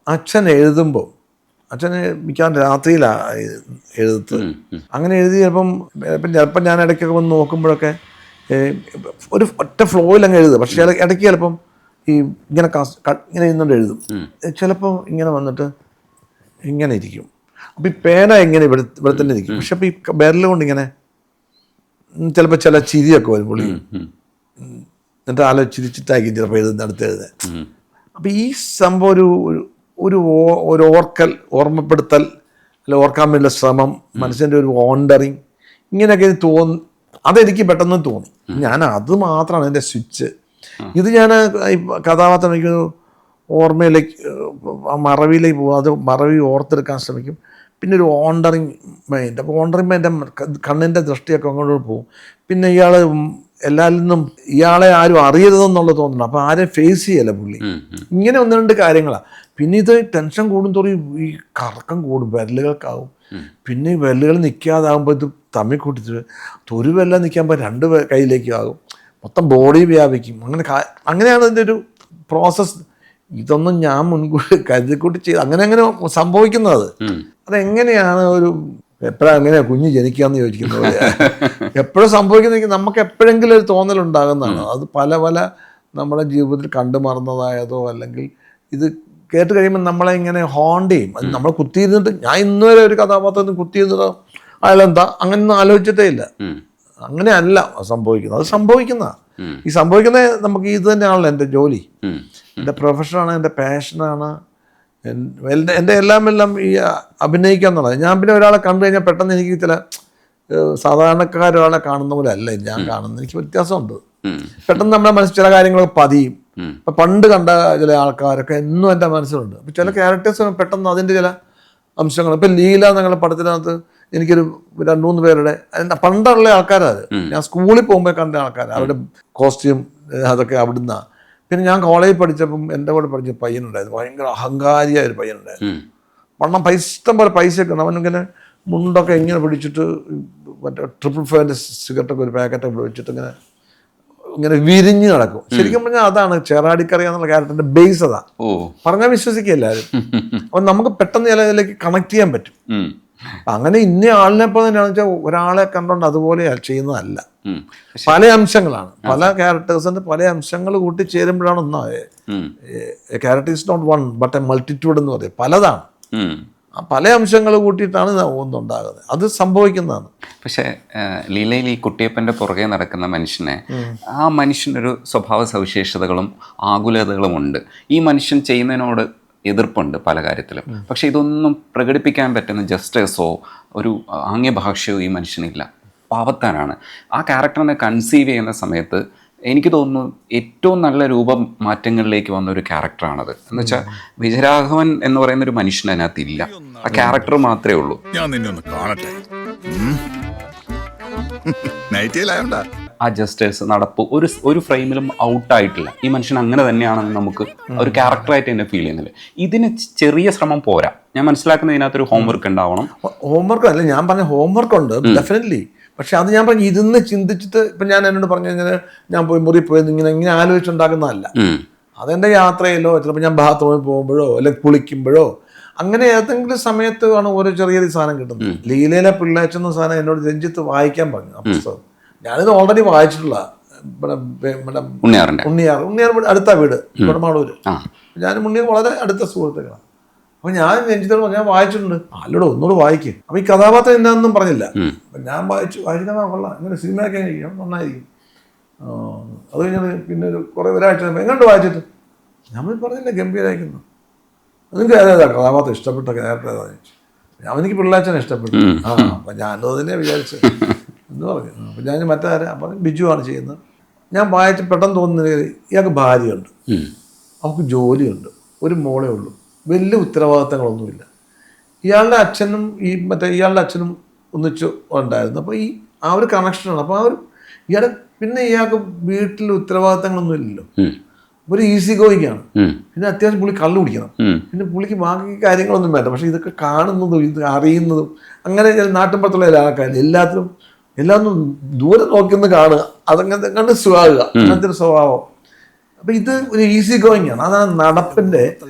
അച്ഛൻ എഴുതുമ്പോൾ അച്ഛന് മിക്കവാറും രാത്രിയിലാണ് എഴുത്ത്. അങ്ങനെ എഴുതി ചിലപ്പം ഞാൻ ഇടയ്ക്കൊക്കെ വന്ന് നോക്കുമ്പോഴൊക്കെ ഒരു ഒറ്റ ഫ്ലോയിൽ അങ്ങ് എഴുതുക. പക്ഷേ ഇടയ്ക്ക് ചിലപ്പം ഈ ഇങ്ങനെ ഇങ്ങനെ ഇരുന്നുകൊണ്ട് എഴുതും. ചിലപ്പോൾ ഇങ്ങനെ വന്നിട്ട് ഇങ്ങനെ ഇരിക്കും. അപ്പം ഈ പേന ഇങ്ങനെ ഇവിടെ തന്നെ ഇരിക്കും. പക്ഷെ അപ്പം ഈ വിരൽ കൊണ്ട് ഇങ്ങനെ ചിലപ്പോൾ ചില ചിരിയൊക്കെ വരും പുള്ളി. എന്നിട്ട് ചിരിച്ചിട്ടായിരിക്കും ചിലപ്പോൾ അടുത്ത് എഴുതാൻ. അപ്പം ഈ സംഭവം ഒരു ഓർമ്മപ്പെടുത്തൽ, അല്ല ഓർക്കാൻ വേണ്ടിയുള്ള ശ്രമം, മനസ്സിൻ്റെ ഒരു വോണ്ടറിങ്, ഇങ്ങനെയൊക്കെ അതെനിക്ക് പെട്ടെന്ന് തോന്നി. ഞാൻ അത് മാത്രമാണ് എൻ്റെ സ്വിച്ച്. ഇത് ഞാൻ ഈ കഥാപാത്രം എനിക്ക് ഓർമ്മയിലേക്ക് മറവിയിലേക്ക് പോകും. അത് മറവി ഓർത്തെടുക്കാൻ ശ്രമിക്കും. പിന്നെ ഒരു വോണ്ടറിങ് മൈൻഡ്. അപ്പോൾ വോണ്ടറിങ് മൈൻഡ് കണ്ണിൻ്റെ ദൃഷ്ടിയൊക്കെ അങ്ങോട്ട് പോകും. പിന്നെ ഇയാൾ എല്ലാവരിൽ നിന്നും ഇയാളെ ആരും അറിയരുതെന്നുള്ള തോന്നണം. അപ്പോൾ ആരെയും ഫേസ് ചെയ്യല്ല പുള്ളി. ഇങ്ങനെ ഒന്ന് രണ്ട് കാര്യങ്ങളാണ്. പിന്നെ ഇത് ടെൻഷൻ കൂടുന്തോറും ഈ കറക്കം കൂടും, വിരലുകൾക്കാവും. പിന്നെ ഈ വിരലുകൾ നിൽക്കാതാകുമ്പോൾ ഇത് തമ്മിൽ കൂട്ടിട്ട് ഒരു വിരല നിൽക്കുമ്പോൾ രണ്ട് കൈയിലേക്കും ആകും. മൊത്തം ബോഡി വ്യാപിക്കും. അങ്ങനെയാണ് ഇതിൻ്റെ ഒരു പ്രോസസ്സ്. ഇതൊന്നും ഞാൻ മുൻകൂട്ടി കരുതിക്കൂട്ടി ചെയ്ത് അങ്ങനെ സംഭവിക്കുന്നത്. അതെങ്ങനെയാണ് എപ്പോഴാണ് എങ്ങനെയാണ് കുഞ്ഞ് ജനിക്കാന്ന് ചോദിക്കുന്ന പോലെ എപ്പോഴും സംഭവിക്കുന്ന നമുക്ക് എപ്പോഴെങ്കിലും ഒരു തോന്നലുണ്ടാകുന്നതാണ്. അത് പല നമ്മുടെ ജീവിതത്തിൽ കണ്ടു മറന്നതായതോ അല്ലെങ്കിൽ ഇത് കേട്ട് കഴിയുമ്പോൾ നമ്മളെ ഇങ്ങനെ ഹോണ്ട് ചെയ്യും. അത് നമ്മൾ കുത്തിയിരുന്നിട്ട് ഞാൻ ഇന്നുവരെ ഒരു കഥാപാത്രത്തിന് കുത്തിയിരുന്നിട്ട് അയാളെന്താ അങ്ങനെയൊന്നും ആലോചിച്ചിട്ടേ ഇല്ല. അങ്ങനെയല്ല സംഭവിക്കുന്നത്. അത് സംഭവിക്കുന്നതാണ്. ഈ സംഭവിക്കുന്നത് നമുക്ക് ഇത് തന്നെയാണല്ലോ എൻ്റെ ജോലി, എൻ്റെ പ്രൊഫഷനാണ്, എൻ്റെ പാഷനാണ്, എൻ്റെ എല്ലാം ഈ അഭിനയിക്കുക എന്നുള്ളത്. ഞാൻ പിന്നെ ഒരാളെ കണ്ടു കഴിഞ്ഞാൽ പെട്ടെന്ന് എനിക്ക് ചില സാധാരണക്കാരൊരാളെ കാണുന്ന പോലെ അല്ല ഞാൻ കാണുന്നത്. എനിക്ക് വ്യത്യാസമുണ്ട്. പെട്ടെന്ന് നമ്മുടെ മനസ്സിൽ ചില കാര്യങ്ങളൊക്കെ പതിയും. ഇപ്പം പണ്ട് കണ്ട ചില ആൾക്കാരൊക്കെ എന്നും എൻ്റെ മനസ്സിലുണ്ട്. അപ്പം ചില ക്യാരക്ടേഴ്സ് പെട്ടെന്ന് അതിൻ്റെ ചില അംശങ്ങൾ. ഇപ്പം ലീല എന്നുള്ള പടത്തിനകത്ത് എനിക്കൊരു 2-3 പേരുടെ പണ്ടുള്ള ആൾക്കാരത് ഞാൻ സ്കൂളിൽ പോകുമ്പോൾ കണ്ട ആൾക്കാരാണ്. അവരുടെ കോസ്റ്റ്യൂം അതൊക്കെ അവിടുന്നാണ്. പിന്നെ ഞാൻ കോളേജിൽ പഠിച്ചപ്പം എൻ്റെ കൂടെ പഠിച്ച പയ്യനുണ്ടായിരുന്നു, ഭയങ്കര അഹങ്കാരിയായ ഒരു പയ്യനുണ്ടായിരുന്നു. ഇഷ്ടം പോലെ പൈസയൊക്കെ ഉണ്ട്. അവനിങ്ങനെ മുണ്ടൊക്കെ ഇങ്ങനെ പിടിച്ചിട്ട് മറ്റേ 555 സിഗരറ്റൊക്കെ ഒരു പാക്കറ്റൊക്കെ പിടിച്ചിട്ട് ഇങ്ങനെ വിരിഞ്ഞ് നടക്കും. ശരിക്കും പറഞ്ഞാൽ അതാണ് ചേറാടിക്കറിയ എന്നുള്ള ക്യാരക്ടറിന്റെ ബേസ്. അതാ പറഞ്ഞാൽ വിശ്വസിക്കുക എല്ലാവരും. അപ്പം നമുക്ക് പെട്ടെന്ന് ചിലതിലേക്ക് കണക്ട് ചെയ്യാൻ പറ്റും. അങ്ങനെ ഇന്ന ആളിനെ പോലെ തന്നെയാണെന്ന് വെച്ചാൽ ഒരാളെ കണ്ടോണ്ട് അതുപോലെ ചെയ്യുന്നതല്ല. പല അംശങ്ങളാണ്, പല ക്യാരക്ടേഴ്സിന്റെ പല അംശങ്ങൾ കൂട്ടി ചേരുമ്പോഴാണ് ഒന്നായത്. Character is not one but a multitude എന്ന് പറയും. പലതാണ്. ആ പല അംശങ്ങൾ കൂട്ടിയിട്ടാണ് ഒന്നുണ്ടാകുന്നത്. അത് സംഭവിക്കുന്നതാണ്. പക്ഷേ ലീലയിൽ ഈ കുട്ടിയപ്പൻ്റെ പുറകെ നടക്കുന്ന മനുഷ്യനെ, ആ മനുഷ്യനൊരു സ്വഭാവ സവിശേഷതകളും ആകുലതകളും ഉണ്ട്. ഈ മനുഷ്യൻ ചെയ്യുന്നതിനോട് എതിർപ്പുണ്ട് പല കാര്യത്തിലും. പക്ഷെ ഇതൊന്നും പ്രകടിപ്പിക്കാൻ പറ്റുന്ന ജസ്റ്റേഴ്സോ ഒരു ആംഗ്യഭാഷയോ ഈ മനുഷ്യനില്ല. പാവത്താനാണ്. ആ ക്യാരക്ടറിനെ കൺസീവ് ചെയ്യുന്ന സമയത്ത് എനിക്ക് തോന്നുന്നു ഏറ്റവും നല്ല രൂപമാറ്റങ്ങളിലേക്ക് വന്ന ഒരു ക്യാരക്ടറാണത്. എന്ന് വെച്ചാൽ വിജയരാഘവൻ എന്ന് പറയുന്ന ഒരു മനുഷ്യൻ അതിനകത്തില്ല. ആ ക്യാരക്ടർ മാത്രമേ ഉള്ളൂ. ആ ജസ്റ്റേഴ്സ് നടപ്പ് ഒരു ഫ്രെയിമിലും ഔട്ടായിട്ടില്ല. ഈ മനുഷ്യൻ അങ്ങനെ തന്നെയാണെന്ന് നമുക്ക് ഒരു ക്യാരക്ടറായിട്ട് തന്നെ ഫീൽ ചെയ്യുന്നില്ല. ഇതിന് ചെറിയ ശ്രമം പോരാ. ഞാൻ മനസ്സിലാക്കുന്ന ഇതിനകത്തൊരു ഹോംവർക്ക് ഉണ്ടാവണം. ഹോംവർക്ക് അല്ല ഞാൻ പറഞ്ഞ, ഹോംവർക്ക് ഉണ്ട് ഡെഫിനറ്റ്ലി. പക്ഷെ അത് ഞാൻ പറഞ്ഞു ഇരുന്ന് ചിന്തിച്ചിട്ട് ഇപ്പം ഞാൻ എന്നോട് പറഞ്ഞു കഴിഞ്ഞാൽ ഞാൻ മുറി പോയത് ഇങ്ങനെ ആലോചിച്ചുണ്ടാക്കുന്നതല്ല. അതെൻ്റെ യാത്രയിലോ ചിലപ്പോൾ ഞാൻ ബാത്റൂമിൽ പോകുമ്പോഴോ അല്ലെങ്കിൽ കുളിക്കുമ്പോഴോ അങ്ങനെ ഏതെങ്കിലും സമയത്ത് ആണ് ഓരോ ചെറിയൊരു സാധനം കിട്ടുന്നത്. ലീലയിലെ പിള്ളേച്ചെന്ന സാധനം എന്നോട് രഞ്ജിത്ത് വായിക്കാൻ പറഞ്ഞു. ആ പുസ്തകം ഞാനിത് ഓൾറെഡി വായിച്ചിട്ടുള്ള ഉണ്ണിയാർ അടുത്ത വീട് കുടമാളൂര്. ഞാനും ഉണ്ണിയാർ വളരെ അടുത്ത സുഹൃത്തുക്കളാണ്. അപ്പം ഞാൻ രഞ്ജിത്തോട് ഞാൻ വായിച്ചിട്ടുണ്ട്. അല്ലടോ ഒന്നുകൂടെ വായിക്കും. അപ്പം ഈ കഥാപാത്രം എന്നാന്നും പറഞ്ഞില്ല. അപ്പം ഞാൻ വായിക്കാൻ കൊള്ളാം, ഇങ്ങനെ സിനിമയൊക്കെ കഴിക്കും നന്നായിരിക്കും. അത് കഴിഞ്ഞാൽ പിന്നെ കുറേ ഒരാഴ്ച എങ്ങോട്ട് വായിച്ചിട്ട് ഞാൻ പറഞ്ഞില്ല ഗംഭീരമായിരിക്കുന്നു. നിങ്ങൾക്ക് ഏതാ കഥാപാത്രം ഇഷ്ടപ്പെട്ട ക്യാരക്ടർ ഏതാണെന്ന് ചോദിച്ചു. എനിക്ക് പിള്ളേച്ചനെ ഇഷ്ടപ്പെട്ടു. അപ്പം ഞാനും അതിനെ വിചാരിച്ചു എന്ന് പറഞ്ഞു. അപ്പം ഞാൻ മറ്റാരെ അപ്പം ബിജു ആണ് ചെയ്യുന്നത്. ഞാൻ വായിച്ച് പെട്ടെന്ന് തോന്നുന്നത് ഇയാൾക്ക് ഭാര്യയുണ്ട്, അവൾക്ക് ജോലിയുണ്ട്, ഒരു മോളേ ഉള്ളൂ, വലിയ ഉത്തരവാദിത്തങ്ങളൊന്നുമില്ല. ഇയാളുടെ അച്ഛനും ഇയാളുടെ അച്ഛനും ഒന്നിച്ച് ഉണ്ടായിരുന്നു. അപ്പോൾ ആ ഒരു കണക്ഷനാണ്. അപ്പോൾ ഇയാളുടെ പിന്നെ ഇയാൾക്ക് വീട്ടിൽ ഉത്തരവാദിത്തങ്ങളൊന്നും ഇല്ലല്ലോ, ഒരു ഈസി ഗോയിങ് ആണ്. പിന്നെ അത്യാവശ്യം പുള്ളി കള്ളു കുടിക്കണം. പിന്നെ പുള്ളിക്ക് ബാക്കി കാര്യങ്ങളൊന്നും വേണ്ട. പക്ഷെ ഇതൊക്കെ കാണുന്നതും ഇത് അറിയുന്നതും അങ്ങനെ നാട്ടിൻപുറത്തുള്ള ആൾക്കാർ എല്ലാത്തിലും ദൂരെ നോക്കിയൊന്ന് കാണുക, അതങ്ങനെ കണ്ട് സുഖാകുക, അങ്ങനത്തെ ഒരു സ്വഭാവം. അപ്പം ഇത് ഒരു ഈസി ഗോയിങ് ആണ്. അതാണ് നടപ്പിൻ്റെ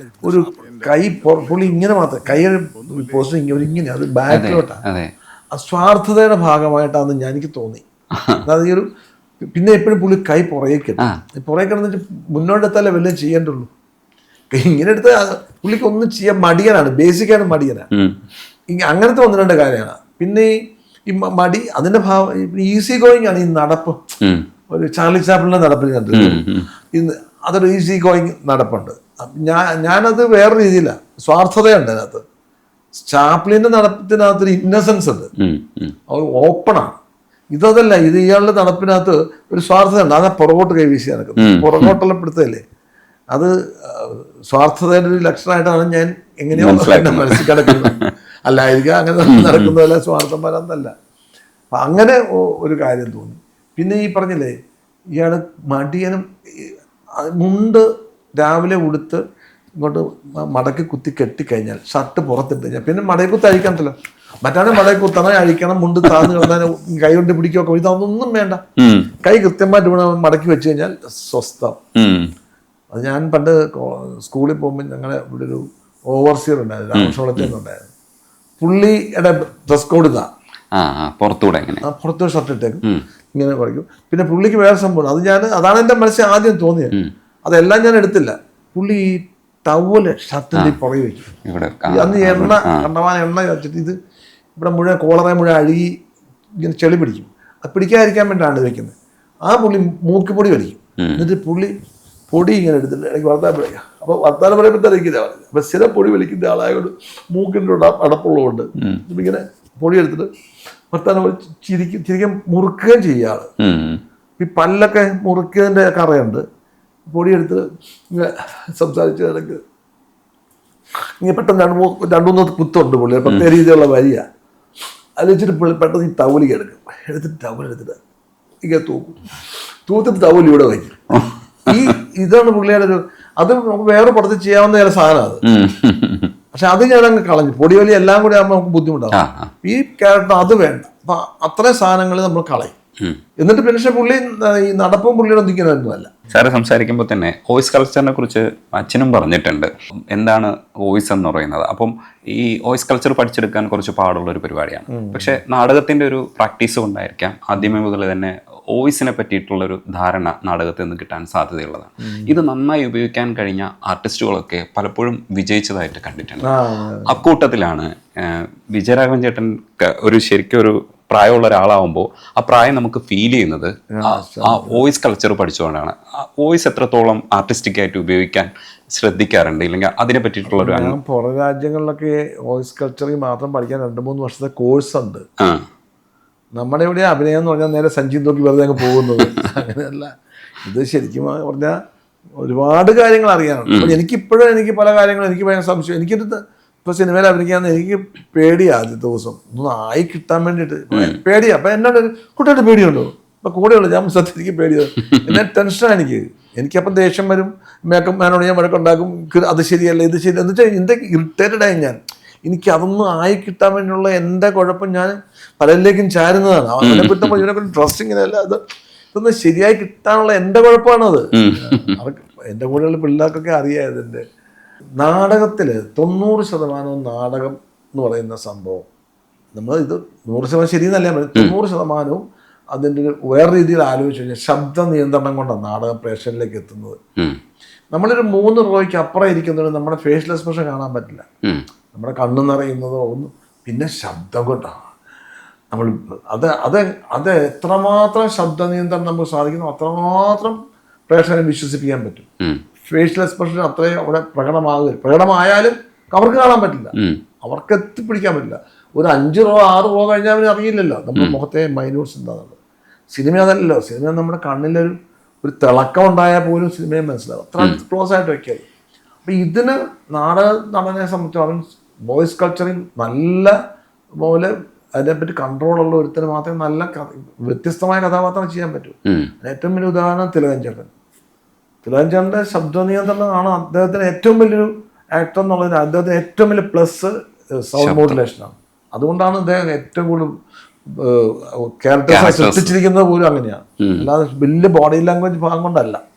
ഒരു കൈ പുള്ളി ഇങ്ങനെ മാത്രം കൈ പോസ്റ്റ് ഇങ്ങനെ അത് ബാക്കിലോട്ടാണ്. അതെ. സ്വാർത്ഥതയുടെ ഭാഗമായിട്ടാണ് എനിക്ക് തോന്നി. അതായത് ഈ ഒരു പിന്നെ എപ്പോഴും പുള്ളി കൈ പുറകെ കിട്ടും. പുറകെ കിടന്നിട്ട് മുന്നോട്ടെത്താലേ വല്ലതും ചെയ്യേണ്ടുള്ളൂ. ഇങ്ങനെ എടുത്താൽ പുള്ളിക്ക് ഒന്നും ചെയ്യാൻ മടിയനാണ്, ബേസിക്കാണ് മടിയനാണ്. അങ്ങനത്തെ ഒന്ന് രണ്ട് കാര്യമാണ്. പിന്നെ ഈ മടി അതിന്റെ ഭാവം ഈസി ഗോയിങ് ആണ്. ഈ നടപ്പ് ഒരു ചാർലി ചാപ്ലിന്റെ നടപ്പിൽ കണ്ടില്ല, അതൊരു ഈസി ഗോയിങ് നടപ്പുണ്ട്. ഞാനത് വേറെ രീതിയിലാണ്, സ്വാർത്ഥതയുണ്ട് അതിനകത്ത്. ചാപ്ലിന്റെ നടപ്പത്തിനകത്തൊരു ഇന്നസെൻസ് ഉണ്ട്, ഓപ്പണാണ്. ഇതല്ല, ഇത് ഇയാളുടെ നടപ്പിനകത്ത് ഒരു സ്വാർത്ഥതയുണ്ട്. അതാ പുറകോട്ട് കൈവീശി നടക്കുന്നത്, പുറകോട്ടുള്ള പിടുത്തല്ലേ. അത് സ്വാർത്ഥതയുടെ ഒരു ലക്ഷണമായിട്ടാണ് ഞാൻ എങ്ങനെയോ മനസ്സിൽ കിടക്കുന്നത്. അല്ലായിരിക്കും അങ്ങനെ നടക്കുന്നതല്ല, സ്വാർത്ഥന്മാരെന്നല്ല. അപ്പം അങ്ങനെ ഒരു കാര്യം തോന്നി. പിന്നെ ഈ പറഞ്ഞില്ലേ ഇയാൾ മടിയനും, മുണ്ട് രാവിലെ ഉടുത്ത് ഇങ്ങോട്ട് മടക്കി കുത്തി കെട്ടിക്കഴിഞ്ഞാൽ ഷർട്ട് പുറത്തിട്ട് കഴിഞ്ഞാൽ പിന്നെ മടക്കുത്ത് അഴിക്കണ്ടല്ലോ. മറ്റാണ് മടക്കുത്തണം, അഴിക്കണം, മുണ്ട് താന്ന് കിടന്നാൽ കൈ കൊണ്ട് പിടിക്കുകയൊക്കെ, ഇതൊന്നും വേണ്ട. കൈ കൃത്യമായിട്ട് ഇവിടെ മടക്കി വെച്ച് കഴിഞ്ഞാൽ സ്വസ്ഥം. അത് ഞാൻ പണ്ട് സ്കൂളിൽ പോകുമ്പോൾ ഞങ്ങളെ ഇവിടെ ഒരു ഓവർസിയർ ഉണ്ടായിരുന്നു, രാമേശ്വരത്തേന്നുണ്ടായിരുന്നു. പുള്ളിയുടെ ഡ്രസ് കോഡ് ഇതാ, പുറത്തൂടെ ഷർട്ട് ഇട്ടേക്കും, ഇങ്ങനെ പഠിക്കും. പിന്നെ പുള്ളിക്ക് വേറെ സംഭവം, അതാണ് എൻ്റെ മനസ്സിൽ ആദ്യം തോന്നിയത്. അതെല്ലാം ഞാൻ എടുത്തില്ല. പുള്ളി ഈ ടവല് ഷർട്ടിൻ്റെ പുറകെ വയ്ക്കും. അന്ന് എണ്ണ കണ്ടമാനം എണ്ണ വെച്ചിട്ട് ഇത് ഇവിടെ മുഴുവൻ കോളറെ മുഴുവൻ അഴുകി ഇങ്ങനെ ചെളി പിടിക്കും. അത് പിടിക്കാതിരിക്കാൻ വേണ്ടിയാണ് വെക്കുന്നത്. ആ പുള്ളി മൂക്കുപൊടി വലിക്കും. എന്നിട്ട് പുള്ളി പൊടി ഇങ്ങനെ എടുത്തിട്ട് എനിക്ക് വർത്താനം പറയാം. അപ്പോൾ വർത്താനം പറയുമ്പോഴത്തേക്കില്ല പറഞ്ഞത്. അപ്പം സ്ഥിരം പൊടി വലിക്കുന്ന ആളായതുകൊണ്ട് മൂക്കിൻ്റെ അടപ്പുള്ളതുകൊണ്ട് ഇങ്ങനെ പൊടി എടുത്തിട്ട് വർത്താനം ചിരിക്കാൻ മുറുക്കുകയും ചെയ്യുക ആള്. ഈ പല്ലൊക്കെ മുറുക്കിയതിൻ്റെ കറയുണ്ട്. പൊടിയെടുത്ത് ഇങ്ങനെ സംസാരിച്ച് ഇടയ്ക്ക് ഇങ്ങനെ പെട്ടെന്ന് രണ്ടു മൂന്ന് കുത്തുണ്ട് പുള്ളി, പ്രത്യേക രീതിയിലുള്ള വരിക. അത് വെച്ചിട്ട് പുള്ളി പെട്ടെന്ന് ഈ ടവലിക്ക് എടുത്തിട്ട് ടവലെടുത്തിട്ട് ഇങ്ങനെ തൂത്തിട്ട് ടവൽ ഇവിടെ വയ്ക്കും. ഇതാണ് പുള്ളിയുടെ ഒരു, അത് നമുക്ക് വേറെ പുറത്ത് ചെയ്യാവുന്ന ചില സാധനം അത്. പക്ഷെ അത് ഞാനങ്ങ് കളഞ്ഞു. പൊടിവലി എല്ലാം കൂടി ആകുമ്പോൾ നമുക്ക് ബുദ്ധിമുട്ടാകും. ഈ ക്യാരക്ടർ അത് വേണ്ട. അപ്പൊ അത്രയും സാധനങ്ങൾ നമ്മൾ കളയും. എന്നിട്ട് പിന്നെ പുള്ളി ഈ നടപ്പും പുള്ളിയുടെ ഒന്നിക്കുന്നതൊന്നുമല്ല. സാറ് സംസാരിക്കുമ്പോൾ തന്നെ വോയിസ് കൾച്ചറിനെ കുറിച്ച് അച്ഛനും പറഞ്ഞിട്ടുണ്ട്. എന്താണ് വോയിസ് എന്ന് പറയുന്നത്? അപ്പം ഈ വോയിസ് കൾച്ചർ പഠിച്ചെടുക്കാൻ കുറച്ച് പാടുള്ള ഒരു പരിപാടിയാണ്. പക്ഷെ നാടകത്തിന്റെ ഒരു പ്രാക്ടീസ് കൊണ്ടായിരിക്കാം ആദ്യമേ മുതൽ തന്നെ വോയിസിനെ പറ്റിയിട്ടുള്ളൊരു ധാരണ നാടകത്തിൽ നിന്ന് കിട്ടാൻ സാധ്യതയുള്ളതാണ്. ഇത് നന്നായി ഉപയോഗിക്കാൻ കഴിഞ്ഞ ആർട്ടിസ്റ്റുകളൊക്കെ പലപ്പോഴും വിജയിച്ചതായിട്ട് കണ്ടിട്ടുണ്ട്. അക്കൂട്ടത്തിലാണ് വിജയരാഘവൻ ചേട്ടൻ ശരിക്കും ഒരു പ്രായമുള്ള ഒരാളാവുമ്പോൾ ആ പ്രായം നമുക്ക് ഫീൽ ചെയ്യുന്നത് ആ വോയിസ് കൾച്ചർ പഠിച്ചുകൊണ്ടാണ്. വോയിസ് എത്രത്തോളം ആർട്ടിസ്റ്റിക് ആയിട്ട് ഉപയോഗിക്കാൻ ശ്രദ്ധിക്കാറുണ്ട്, ഇല്ലെങ്കിൽ അതിനെ പറ്റിയിട്ടുള്ളൊരു പുറം രാജ്യങ്ങളിലൊക്കെ വോയിസ് കൾച്ചറിൽ മാത്രം പഠിക്കാൻ 2-3 വർഷത്തെ കോഴ്സ് ഉണ്ട്. നമ്മുടെ ഇവിടെ അഭിനയം എന്ന് പറഞ്ഞാൽ നേരെ സഞ്ജീവ് നോക്കി വെറുതെ അങ്ങ് പോകുന്നത് അങ്ങനെയല്ല. ഇത് ശരിക്കും പറഞ്ഞാൽ ഒരുപാട് കാര്യങ്ങൾ അറിയാനുണ്ട്. എനിക്ക് പല കാര്യങ്ങളും എനിക്ക് ഭയങ്കര സംശയം. എനിക്കിത് ഇപ്പോൾ സിനിമയിൽ അഭിനയിക്കാന്ന് എനിക്ക് പേടിയാണ്. ആദ്യത്തെ ദിവസം ഒന്നും ആയി കിട്ടാൻ വേണ്ടിയിട്ട് പേടിയാണ്. അപ്പം എന്നോട് കുട്ടിയുടെ പേടിയുണ്ടോ? അപ്പം കൂടെയുള്ളൂ. ഞാൻ സത്യം എനിക്ക് പേടിയാണ്. എന്നെ ടെൻഷനാണ് എനിക്കപ്പം ദേഷ്യം വരും. മേക്കപ്പ് മാനോട് ഞാൻ വഴക്കുണ്ടാക്കും. അത് ശരിയല്ല, ഇത് ശരി എന്ന് വെച്ചാൽ എൻ്റെ ഇറിറ്റേറ്റഡായി ഞാൻ. എനിക്ക് അതൊന്നും ആയി കിട്ടാൻ വേണ്ടിയുള്ള എൻ്റെ കുഴപ്പം ഞാൻ പലരിലേക്കും ചാരുന്നതാണ്. അവനെ കുറ്റം ഇതിനെക്കുറിച്ച് ട്രസ്റ്റിങ്ങിനല്ല, ഇതൊന്നും ശരിയായി കിട്ടാനുള്ള എൻ്റെ കുഴപ്പമാണത്. അവർക്ക് എൻ്റെ കൂടെയുള്ള പിള്ളേർക്കൊക്കെ അറിയാം ഇതിൻ്റെ. നാടകത്തിൽ 90% നാടകം എന്ന് പറയുന്ന സംഭവം, നമ്മൾ ഇത് 100% ശരിയെന്നല്ല, 90% അതിൻ്റെ ഒരു വേറെ രീതിയിൽ ആലോചിച്ച് കഴിഞ്ഞാൽ ശബ്ദ നിയന്ത്രണം കൊണ്ടാണ് നാടകം പ്രേക്ഷകരിലേക്ക് എത്തുന്നത്. നമ്മളൊരു 3 റോയ്ക്ക് അപ്പുറം ഇരിക്കുന്നത് നമ്മുടെ ഫേഷ്യൽ എക്സ്പ്രഷൻ കാണാൻ പറ്റില്ല. നമ്മുടെ കണ്ണ് നിറയുന്നതോ ഒന്നും. പിന്നെ ശബ്ദം കൊണ്ടാണ് നമ്മൾ അത് എത്രമാത്രം ശബ്ദ നിയന്ത്രണം നമുക്ക് സാധിക്കുന്നു അത്രമാത്രം പ്രേക്ഷകരെ വിശ്വസിപ്പിക്കാൻ പറ്റും. ഫേഷ്യൽ എക്സ്പ്രഷൻ അത്രയും അവിടെ പ്രകടമായാലും അവർക്ക് കാണാൻ പറ്റില്ല, അവർക്ക് എത്തിപ്പിടിക്കാൻ പറ്റില്ല. ഒരു 5 റോ 6 റോ കഴിഞ്ഞാൽ അവന് അറിയില്ലല്ലോ നമ്മുടെ മുഖത്തെ മൈന്യൂട്ട്സ് എന്താണെന്നുള്ളത്. സിനിമ അതല്ലല്ലോ. സിനിമ നമ്മുടെ കണ്ണിലൊരു തിളക്കം ഉണ്ടായാൽ പോലും സിനിമയെ മനസ്സിലാവും. അത്ര ക്ലോസ് ആയിട്ട് വയ്ക്കുക. അപ്പം ഇതിന് നടനെ സംബന്ധിച്ച് അവൻ വോയിസ് കൾച്ചറിൽ നല്ല പോലെ അതിനെപ്പറ്റി കൺട്രോളുള്ള ഒരുത്തിന് മാത്രമേ നല്ല വ്യത്യസ്തമായ കഥാപാത്രം ചെയ്യാൻ പറ്റൂ. ഏറ്റവും വലിയ ഉദാഹരണം തിലകൻ ചേട്ടൻ്റെ ശബ്ദ നിയന്ത്രണമാണ് അദ്ദേഹത്തിന് ഏറ്റവും വലിയൊരു ആക്ടർ എന്നുള്ളതിന്. അദ്ദേഹത്തിന് ഏറ്റവും വലിയ പ്ലസ് സൗണ്ട് മോഡുലേഷനാണ്. അതുകൊണ്ടാണ് അദ്ദേഹം ഏറ്റവും കൂടുതൽ ക്യാരക്ടേഴ്സ് സൃഷ്ടിച്ചിരിക്കുന്നത് പോലും അങ്ങനെയാണ്. അല്ലാതെ വലിയ ബോഡി ലാംഗ്വേജ് ഭാഗം കൊണ്ടല്ല.